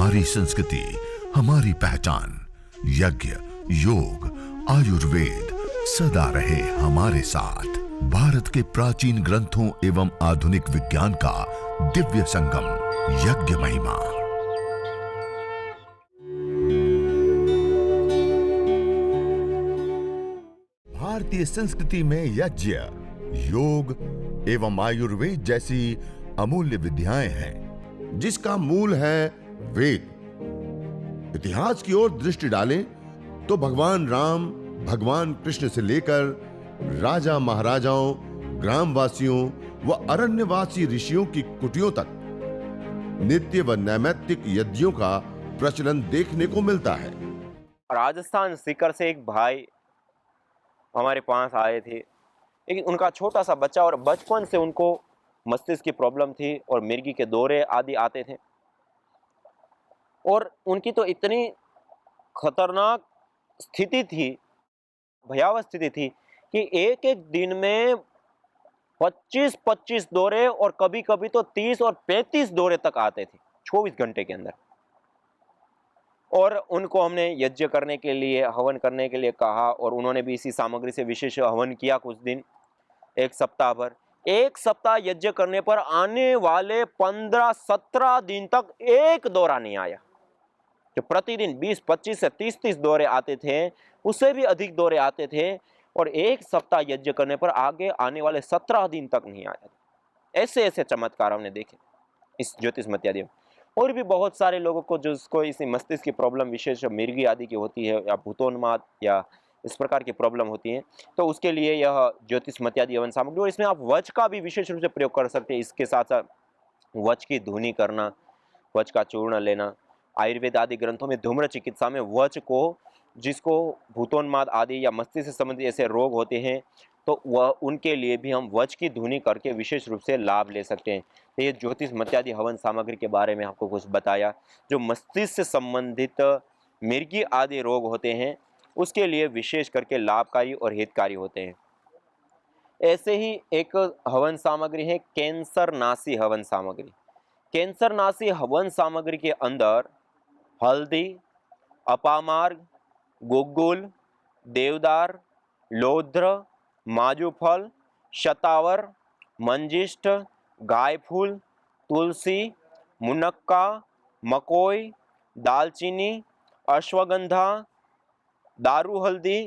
हमारी संस्कृति, हमारी पहचान। यज्ञ, योग, आयुर्वेद सदा रहे हमारे साथ। भारत के प्राचीन ग्रंथों एवं आधुनिक विज्ञान का दिव्य संगम, यज्ञ महिमा। भारतीय संस्कृति में यज्ञ, योग एवं आयुर्वेद जैसी अमूल्य विद्याएं हैं, जिसका मूल है वेद। इतिहास की ओर दृष्टि डालें तो भगवान राम, भगवान कृष्ण से लेकर राजा महाराजाओं, ग्रामवासियों व अरण्यवासी ऋषियों की कुटियों तक नित्य व नैमित्तिक यज्ञों का प्रचलन देखने को मिलता है। राजस्थान सीकर से एक भाई हमारे पास आए थे, लेकिन उनका छोटा सा बच्चा और बचपन से उनको मस्तिष्क की प्रॉब्लम थी और मिर्गी के दौरे आदि आते थे। और उनकी तो इतनी खतरनाक स्थिति थी, भयावह स्थिति थी कि एक एक दिन में 25-25 दौरे और कभी कभी तो 30 और 35 दौरे तक आते थे 24 घंटे के अंदर। और उनको हमने यज्ञ करने के लिए, हवन करने के लिए कहा और उन्होंने भी इसी सामग्री से विशेष हवन किया कुछ दिन, एक सप्ताह भर। एक सप्ताह यज्ञ करने पर आने वाले 15-17 दिन तक एक दौरा नहीं आया। जो प्रतिदिन 20-25 से 30-30 दौरे आते थे, उससे भी अधिक दौरे आते थे और एक सप्ताह यज्ञ करने पर आगे आने वाले 17 दिन तक नहीं आया। ऐसे ऐसे चमत्कार हमने देखे इस ज्योतिष इत्यादि। और भी बहुत सारे लोगों को जिसको इस मस्तिष्क की प्रॉब्लम विशेष मिर्गी आदि की होती है या भूतोन्माद या इस प्रकार की प्रॉब्लम होती है, तो उसके लिए यह ज्योतिष इत्यादि हवन सामग्री। और इसमें आप वच का भी विशेष रूप से प्रयोग कर सकते हैं। इसके साथ साथ वच की धुनी करना, वच का चूर्ण लेना। आयुर्वेद आदि ग्रंथों में धूम्र चिकित्सा में वच को, जिसको भूतोन्माद आदि या मस्तिष्क से संबंधित ऐसे रोग होते हैं, तो वह उनके लिए भी हम वच की धुनी करके विशेष रूप से लाभ ले सकते हैं। तो ये ज्योतिष इत्यादि हवन सामग्री के बारे में आपको कुछ बताया। जो मस्तिष्क से संबंधित मिर्गी आदि रोग होते हैं, उसके लिए विशेष करके लाभकारी और हितकारी होते हैं। ऐसे ही एक हवन सामग्री है कैंसर नाशी हवन सामग्री। कैंसर नाशी हवन सामग्री के अंदर हल्दी, अपामार्ग, गुग्गुल, देवदार, लौद्र, माजूफल, शतावर, मंजिष्ठ, गायफूल, तुलसी, मुनक्का, मकोई, दालचीनी, अश्वगंधा, दारू हल्दी,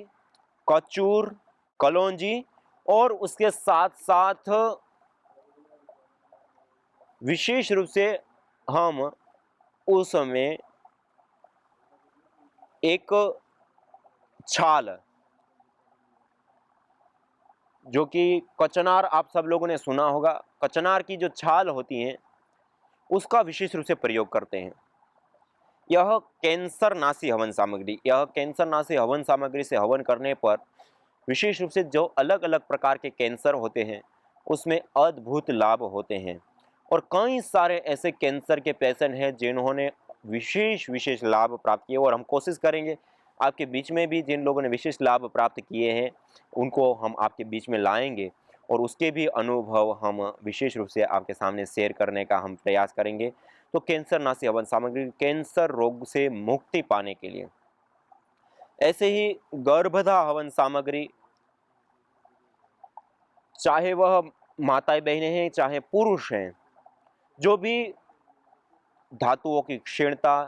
कचूर, कलौंजी और उसके साथ साथ विशेष रूप से हम उसमें एक छाल, जो कि कचनार, आप सब लोगों ने सुना होगा, कचनार की जो छाल होती है उसका विशेष रूप से प्रयोग करते हैं। यह कैंसर नाशी हवन सामग्री, यह कैंसर नाशी हवन सामग्री से हवन करने पर विशेष रूप से जो अलग अलग प्रकार के कैंसर होते हैं उसमें अद्भुत लाभ होते हैं। और कई सारे ऐसे कैंसर के पेशेंट हैं जिन्होंने विशेष विशेष लाभ प्राप्त किए, और हम कोशिश करेंगे आपके बीच में भी जिन लोगों ने विशेष लाभ प्राप्त किए हैं उनको हम आपके बीच में लाएंगे और उसके भी अनुभव हम विशेष रूप से आपके सामने शेयर करने का हम प्रयास करेंगे। तो कैंसर नाशी हवन सामग्री कैंसर रोग से मुक्ति पाने के लिए। ऐसे ही गर्भधा हवन सामग्री, चाहे वह माताएं बहनें हैं चाहे पुरुष हैं, जो भी धातुओं की क्षीणता,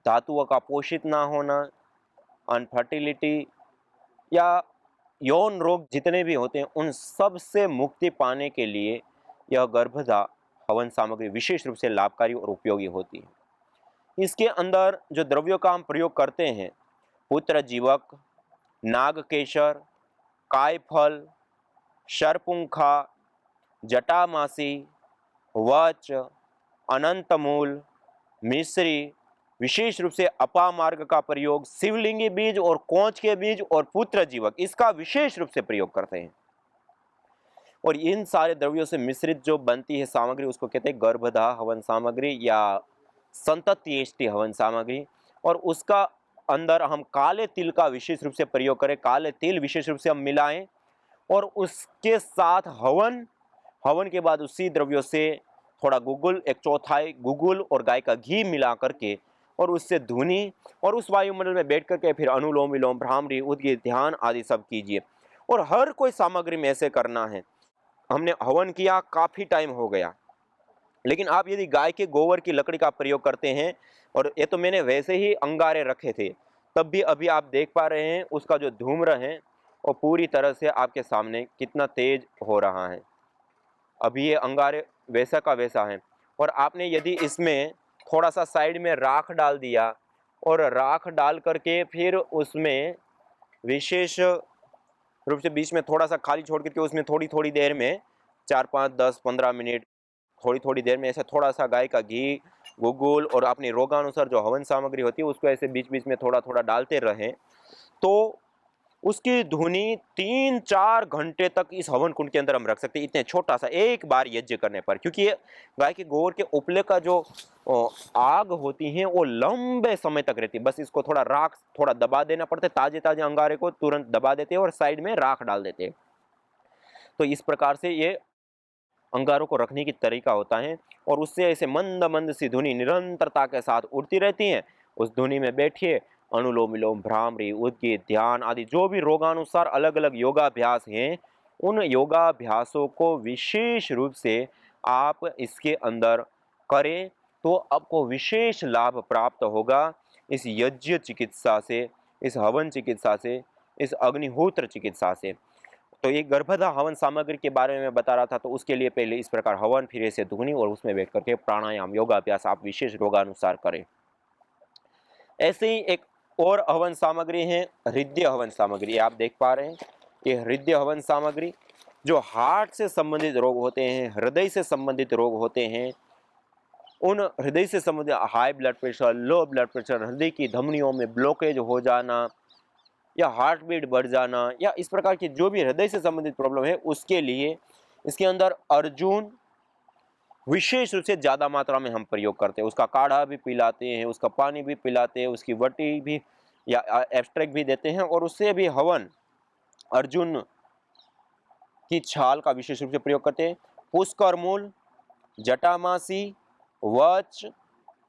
धातुओं का पोषित ना होना, अनफर्टिलिटी या यौन रोग जितने भी होते हैं, उन सब से मुक्ति पाने के लिए यह गर्भधा हवन सामग्री विशेष रूप से लाभकारी और उपयोगी होती है। इसके अंदर जो द्रव्यों का हम प्रयोग करते हैं, पुत्र जीवक, नागकेशर, कायफल, शरपुंखा, जटामासी, वच, अनंतमूल, मिश्री, विशेष रूप से अपामार्ग का प्रयोग, शिवलिंगी बीज और कोंच के बीज और पुत्र जीवक, इसका विशेष रूप से प्रयोग करते हैं। और इन सारे द्रव्यों से मिश्रित जो बनती है सामग्री उसको कहते हैं गर्भधा हवन सामग्री या संतत्येष्टि हवन सामग्री। और उसका अंदर हम काले तिल का विशेष रूप से प्रयोग करें, काले तिल विशेष रूप से हम मिलाएं और उसके साथ हवन के बाद उसी द्रव्यों से थोड़ा गुग्गुल, 1/4 गुग्गुल और गाय का घी मिला करके और उससे धुनी और उस वायुमंडल में बैठ करके फिर अनुलोम विलोम, भ्रामरी, उद्गीत, ध्यान आदि सब कीजिए। और हर कोई सामग्री में ऐसे करना है। हमने हवन किया, काफ़ी टाइम हो गया, लेकिन आप यदि गाय के गोबर की लकड़ी का प्रयोग करते हैं, और ये तो मैंने वैसे ही अंगारे रखे थे, तब भी अभी आप देख पा रहे हैं उसका जो धूम्र है वो पूरी तरह से आपके सामने कितना तेज हो रहा है। अभी ये अंगारे वैसा का वैसा है। और आपने यदि इसमें थोड़ा सा साइड में राख डाल दिया और राख डाल करके फिर उसमें विशेष रूप से बीच में थोड़ा सा खाली छोड़ करके उसमें थोड़ी थोड़ी देर में 4, 5, 10, 15 मिनट थोड़ी थोड़ी देर में ऐसे थोड़ा सा गाय का घी, गुगुल और अपनी रोगानुसार जो हवन सामग्री होती है उसको ऐसे बीच बीच में थोड़ा थोड़ा डालते रहें, तो उसकी धुनी 3-4 घंटे तक इस हवन कुंड के अंदर हम रख सकते हैं, इतने छोटा सा एक बार यज्ञ करने पर। क्योंकि ये गाय के गोबर के उपले का जो आग होती है वो लंबे समय तक रहती है। बस इसको थोड़ा राख थोड़ा दबा देना पड़ता है, ताजे ताजे अंगारे को तुरंत दबा देते हैं और साइड में राख डाल देते हैं। तो इस प्रकार से ये अंगारों को रखने की तरीका होता है। और उससे ऐसे मंद मंद सी धुनी निरंतरता के साथ उड़ती रहती है। उस धुनी में बैठिए, अनुलोम विलोम, भ्रामरी, उद्गीत, ध्यान आदि जो भी रोगानुसार अलग अलग योगाभ्यास हैं, उन योगाभ्यासों को विशेष रूप से आप इसके अंदर करें, तो आपको विशेष लाभ प्राप्त होगा इस यज्ञ चिकित्सा से, इस हवन चिकित्सा से, इस अग्निहोत्र चिकित्सा से। तो ये गर्भधा हवन सामग्री के बारे में मैं बता रहा था, तो उसके लिए पहले इस प्रकार हवन, फिर ऐसे धुनी और उसमें बैठ करके प्राणायाम, योगाभ्यास आप विशेष रोगानुसार करें। ऐसे ही एक और हवन सामग्री है हृदय हवन सामग्री। आप देख पा रहे हैं ये हृदय हवन सामग्री जो हार्ट से संबंधित रोग होते हैं, हृदय से संबंधित रोग होते हैं, उन हृदय से संबंधित high blood pressure, low blood pressure, हृदय की धमनियों में ब्लॉकेज हो जाना या हार्ट बीट बढ़ जाना या इस प्रकार की जो भी हृदय से संबंधित प्रॉब्लम है, उसके लिए इसके अंदर अर्जुन विशेष रूप से ज़्यादा मात्रा में हम प्रयोग करते हैं। उसका काढ़ा भी पिलाते हैं, उसका पानी भी पिलाते हैं, उसकी वटी भी या एक्सट्रैक्ट भी देते हैं और उससे भी हवन अर्जुन की छाल का विशेष रूप से प्रयोग करते हैं। पुष्कर मूल, जटामासी, वच,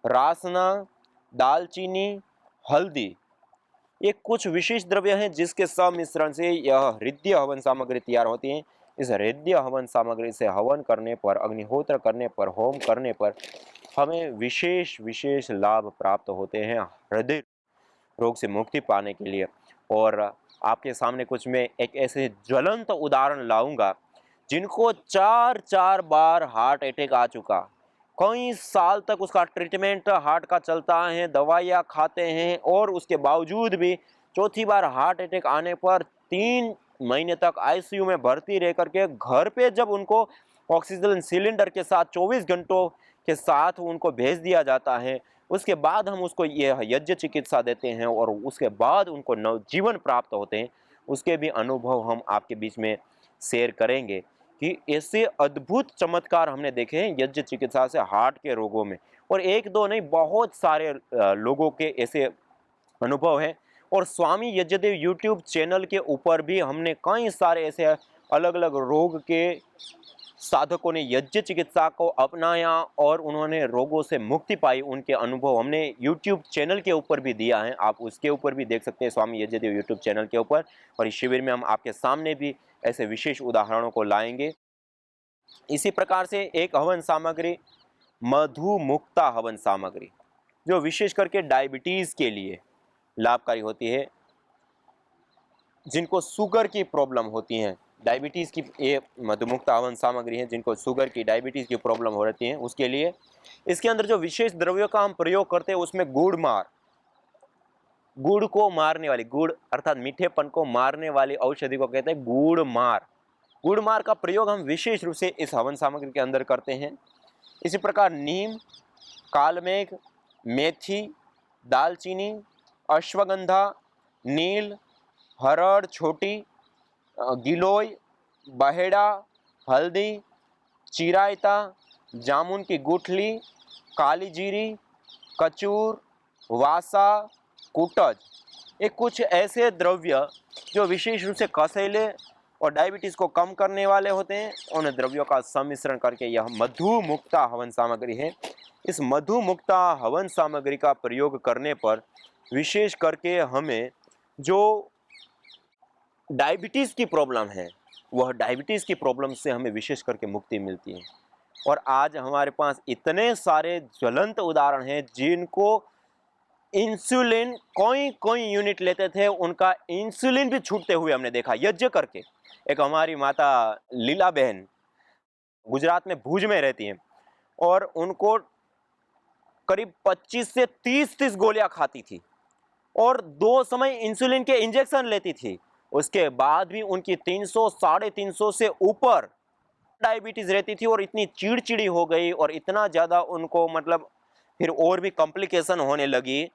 रासना, दालचीनी, हल्दी, ये कुछ विशेष द्रव्य हैं जिसके सम्मिश्रण से यह हृदय हवन सामग्री तैयार होती है। इस हृदय हवन सामग्री से हवन करने पर, अग्निहोत्र करने पर, होम करने पर हमें विशेष विशेष लाभ प्राप्त होते हैं हृदय रोग से मुक्ति पाने के लिए। और आपके सामने कुछ मैं एक ऐसे ज्वलंत उदाहरण लाऊंगा जिनको 4 बार हार्ट अटैक आ चुका, कई साल तक उसका ट्रीटमेंट हार्ट का चलता है, दवाइयाँ खाते हैं और उसके बावजूद भी चौथी बार हार्ट अटैक आने पर 3 महीने तक आईसीयू में भर्ती रह करके घर पे जब उनको ऑक्सीजन सिलेंडर के साथ 24 घंटों के साथ उनको भेज दिया जाता है, उसके बाद हम उसको यह यज्ञ चिकित्सा देते हैं और उसके बाद उनको नवजीवन प्राप्त होते हैं। उसके भी अनुभव हम आपके बीच में शेयर करेंगे कि ऐसे अद्भुत चमत्कार हमने देखे हैं यज्ञ चिकित्सा से हार्ट के रोगों में। और एक दो नहीं, बहुत सारे लोगों के ऐसे अनुभव हैं। और स्वामी यज्ञदेव यूट्यूब चैनल के ऊपर भी हमने कई सारे ऐसे अलग अलग रोग के साधकों ने यज्ञ चिकित्सा को अपनाया और उन्होंने रोगों से मुक्ति पाई, उनके अनुभव हमने यूट्यूब चैनल के ऊपर भी दिया है। आप उसके ऊपर भी देख सकते हैं स्वामी यज्ञदेव यूट्यूब चैनल के ऊपर। और इस शिविर में हम आपके सामने भी ऐसे विशेष उदाहरणों को लाएंगे। इसी प्रकार से एक हवन सामग्री मधु मुक्ता हवन सामग्री जो विशेष करके डायबिटीज़ के लिए लाभकारी होती है। जिनको शुगर की प्रॉब्लम होती है, डायबिटीज़ की ये मधुमुक्ता हवन सामग्री है, जिनको शुगर की डायबिटीज़ की प्रॉब्लम हो रहती है उसके लिए। इसके अंदर जो विशेष द्रव्यों का हम प्रयोग करते हैं उसमें गुड़ को मारने वाली, गुड़ अर्थात मीठेपन को मारने वाली औषधि को कहते हैं गुड़ मार का प्रयोग हम विशेष रूप से इस हवन सामग्री के अंदर करते हैं। इसी प्रकार नीम, कालमेघ, मेथी, दालचीनी, अश्वगंधा, नील, हरड़ छोटी, गिलोय, बहेड़ा, हल्दी, चिरायता, जामुन की गुठली, काली जीरी, कचूर, वासा, कुटज, ये कुछ ऐसे द्रव्य जो विशेष रूप से कसैले और डायबिटीज़ को कम करने वाले होते हैं, उन द्रव्यों का सम्मिश्रण करके यह मधु मुक्ता हवन सामग्री है। इस मधुमुक्ता हवन सामग्री का प्रयोग करने पर विशेष करके हमें जो डायबिटीज़ की प्रॉब्लम है, वह डायबिटीज़ की प्रॉब्लम से हमें विशेष करके मुक्ति मिलती है। और आज हमारे पास इतने सारे ज्वलंत उदाहरण हैं जिनको इंसुलिन कोई कोई यूनिट लेते थे, उनका इंसुलिन भी छूटते हुए हमने देखा यज्ञ करके। एक हमारी माता लीला बहन गुजरात में भुज में रहती हैं और उनको करीब 25 से 30 गोलियां खाती थी और 2 समय इंसुलिन के इंजेक्शन लेती थी। उसके बाद भी उनकी 300 साढ़े 300 से ऊपर डायबिटीज रहती थी और इतनी चिड़चिड़ी हो गई और इतना ज़्यादा उनको मतलब फिर और भी कॉम्प्लिकेशन होने लगी।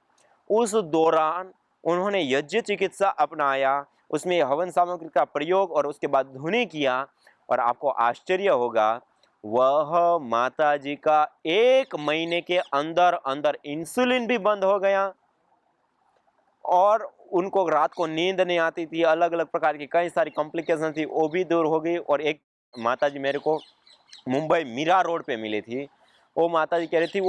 उस दौरान उन्होंने यज्ञ चिकित्सा अपनाया, उसमें हवन सामग्री का प्रयोग और उसके बाद धुनी किया और आपको आश्चर्य होगा, वह माता जी का 1 महीने के अंदर अंदर इंसुलिन भी बंद हो गया और उनको रात को नींद नहीं आती थी, अलग अलग प्रकार की कई सारी कॉम्प्लिकेशन थी, वो भी दूर हो गई। और एक माता जी मेरे को मुंबई मीरा रोड पे मिली थी, वो माता जी कह रही थी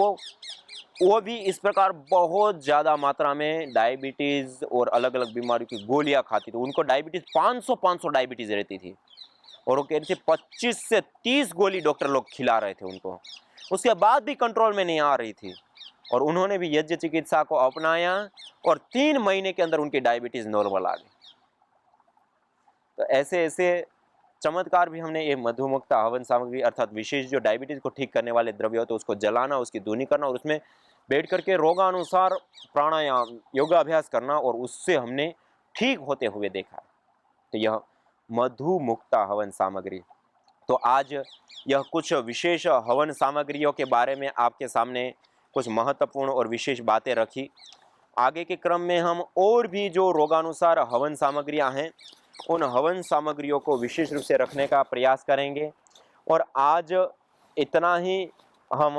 वो भी इस प्रकार बहुत ज़्यादा मात्रा में डायबिटीज़ और अलग अलग बीमारियों की गोलियां खाती थी। उनको डायबिटीज़ 500 डायबिटीज़ रहती थी और वो कह रही थी 25 से 30 गोली डॉक्टर लोग खिला रहे थे उनको, उसके बाद भी कंट्रोल में नहीं आ रही थी। और उन्होंने भी यज्ञ चिकित्सा को अपनाया और 3 महीने के अंदर उनकी डायबिटीज़ नॉर्मल आ गई। तो ऐसे ऐसे चमत्कार भी हमने ये मधुमुक्ता हवन सामग्री अर्थात विशेष जो डायबिटीज़ को ठीक करने वाले द्रव्य होते हैं उसको जलाना, उसकी धुनी करना और उसमें बैठ करके रोगानुसार प्राणायाम योगाभ्यास करना और उससे हमने ठीक होते हुए देखा। तो यह मधुमुक्ता हवन सामग्री। तो आज यह कुछ विशेष हवन सामग्रियों के बारे में आपके सामने कुछ महत्वपूर्ण और विशेष बातें रखी। आगे के क्रम में हम और भी जो रोगानुसार हवन सामग्रियां हैं उन हवन सामग्रियों को विशेष रूप से रखने का प्रयास करेंगे। और आज इतना ही हम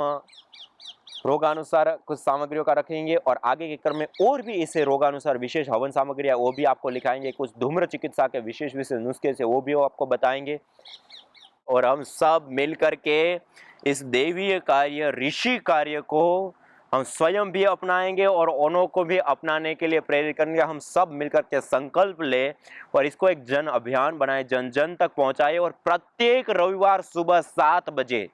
रोगानुसार कुछ सामग्रियों का रखेंगे और आगे के क्रम में और भी इसे रोगानुसार विशेष हवन सामग्रियां वो भी आपको लिखाएंगे। कुछ धूम्र चिकित्सा के विशेष विशेष नुस्खे से वो भी आपको बताएंगे और हम सब मिल करके इस देवीय कार्य ऋषि कार्य को हम स्वयं भी अपनाएंगे और औरों को भी अपनाने के लिए प्रेरित करेंगे। हम सब मिलकर के संकल्प ले और इसको एक जन अभियान बनाए, जन जन तक पहुंचाए और प्रत्येक रविवार सुबह 7 बजे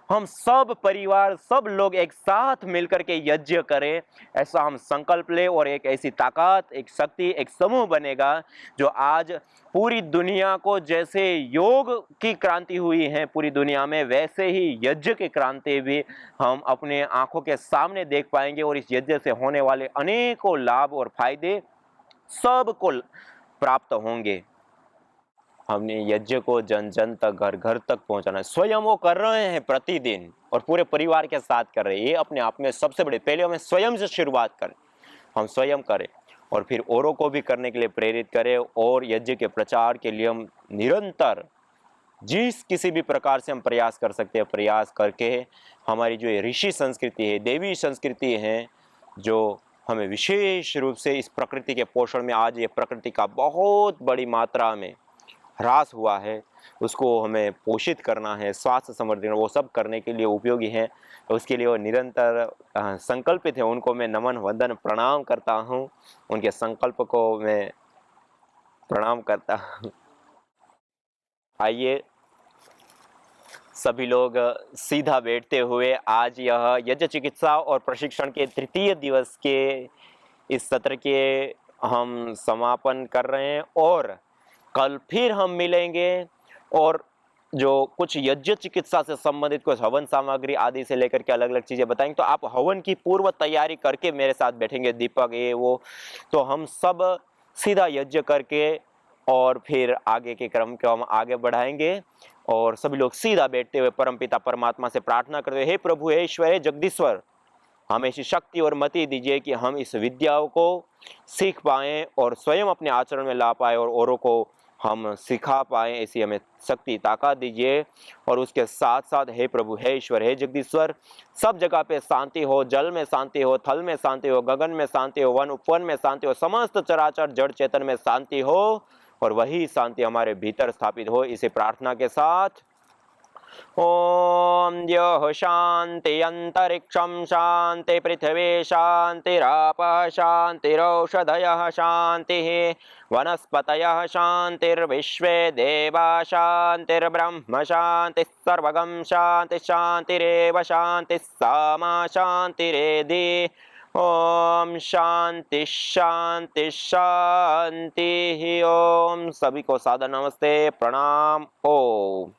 हम सब परिवार सब लोग एक साथ मिलकर के यज्ञ करें, ऐसा हम संकल्प ले। और एक ऐसी ताकत, एक शक्ति, एक समूह बनेगा जो आज पूरी दुनिया को जैसे योग की क्रांति हुई है पूरी दुनिया में, वैसे ही यज्ञ की क्रांति भी हम अपने आंखों के सामने देख पाएंगे। और इस यज्ञ से होने वाले अनेकों लाभ और फायदे सबको प्राप्त होंगे। हमने यज्ञ को जन जन तक घर घर तक पहुंचाना है, स्वयं वो कर रहे हैं प्रतिदिन और पूरे परिवार के साथ कर रहे हैं। ये अपने आप में सबसे बड़े, पहले हमें स्वयं से शुरुआत करें, हम स्वयं करें और फिर औरों को भी करने के लिए प्रेरित करें। और यज्ञ के प्रचार के लिए हम निरंतर जिस किसी भी प्रकार से हम प्रयास कर सकते हैं, प्रयास करके हमारी जो ये ऋषि संस्कृति है, देवी संस्कृति है, जो हमें विशेष रूप से इस प्रकृति के पोषण में, आज ये प्रकृति का बहुत बड़ी मात्रा में ह्रास हुआ है, उसको हमें पोषित करना है, स्वास्थ्य संवर्धन वो सब करने के लिए उपयोगी है। तो उसके लिए वो निरंतर संकल्पित है। उनको मैं नमन वंदन प्रणाम करता हूँ, उनके संकल्प को मैं प्रणाम करता हूँ। आइए सभी लोग सीधा बैठते हुए आज यह यज्ञ चिकित्सा और प्रशिक्षण के 3य दिवस के इस सत्र के हम समापन कर रहे हैं और कल फिर हम मिलेंगे और जो कुछ यज्ञ चिकित्सा से संबंधित कुछ हवन सामग्री आदि से लेकर के अलग अलग चीज़ें बताएंगे। तो आप हवन की पूर्व तैयारी करके मेरे साथ बैठेंगे, दीपक ये वो, तो हम सब सीधा यज्ञ करके और फिर आगे के क्रम को हम आगे बढ़ाएंगे। और सभी लोग सीधा बैठते हुए परमपिता परमात्मा से प्रार्थना करते हुए, हे प्रभु, हे ईश्वर, हे जगदीश्वर, हमें ऐसी शक्ति और मति दीजिए कि हम इस विद्याओं को सीख पाएँ और स्वयं अपने आचरण में ला पाए और औरों को हम सिखा पाएँ, ऐसी हमें शक्ति ताकत दीजिए। और उसके साथ साथ हे प्रभु, हे ईश्वर, हे जगदीश्वर, सब जगह पे शांति हो, जल में शांति हो, थल में शांति हो, गगन में शांति हो, वन उपवन में शांति हो, समस्त चराचर जड़ चेतन में शांति हो और वही शांति हमारे भीतर स्थापित हो। इसे प्रार्थना के साथ ॐ द्यौः शान्ति अन्तरिक्षं शान्ति पृथिवी शान्तिरापः शान्तिरौषधयः शान्तिः वनस्पतयः शान्तिर्विश्वे देवा शान्तिर्ब्रह्म शान्तिः सर्वगं शान्ति शान्तिरेव शान्तिः सामा शान्तिरेधि ओम शांति शांति शांति। ओम सभी को सादर नमस्ते प्रणाम। ओम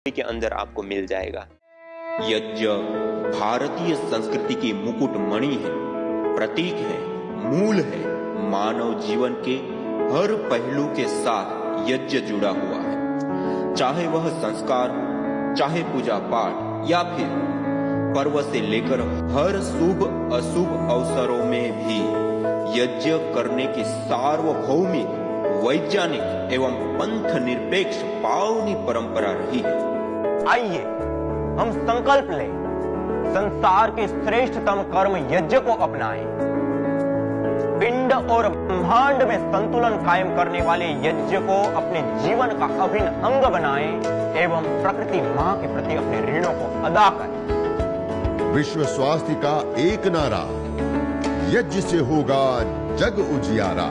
के अंदर आपको मिल जाएगा। यज्ञ भारतीय संस्कृति की मुकुट मणि है, प्रतीक है, मूल है। मानव जीवन के हर पहलू के साथ यज्ञ जुड़ा हुआ है, चाहे वह संस्कार, चाहे पूजा पाठ या फिर पर्व से लेकर हर शुभ अशुभ अवसरों में भी यज्ञ करने की सार्वभौमिक, वैज्ञानिक एवं पंथ निरपेक्ष पावनी परंपरा रही है। आइए हम संकल्प लें, संसार के श्रेष्ठतम कर्म यज्ञ को अपनाएं। पिंड और ब्रह्मांड में संतुलन कायम करने वाले यज्ञ को अपने जीवन का अभिन्न अंग बनाएं एवं प्रकृति मां के प्रति अपने ऋणों को अदा करें। विश्व स्वास्थ्य का एक नारा, यज्ञ से होगा जग उजियारा।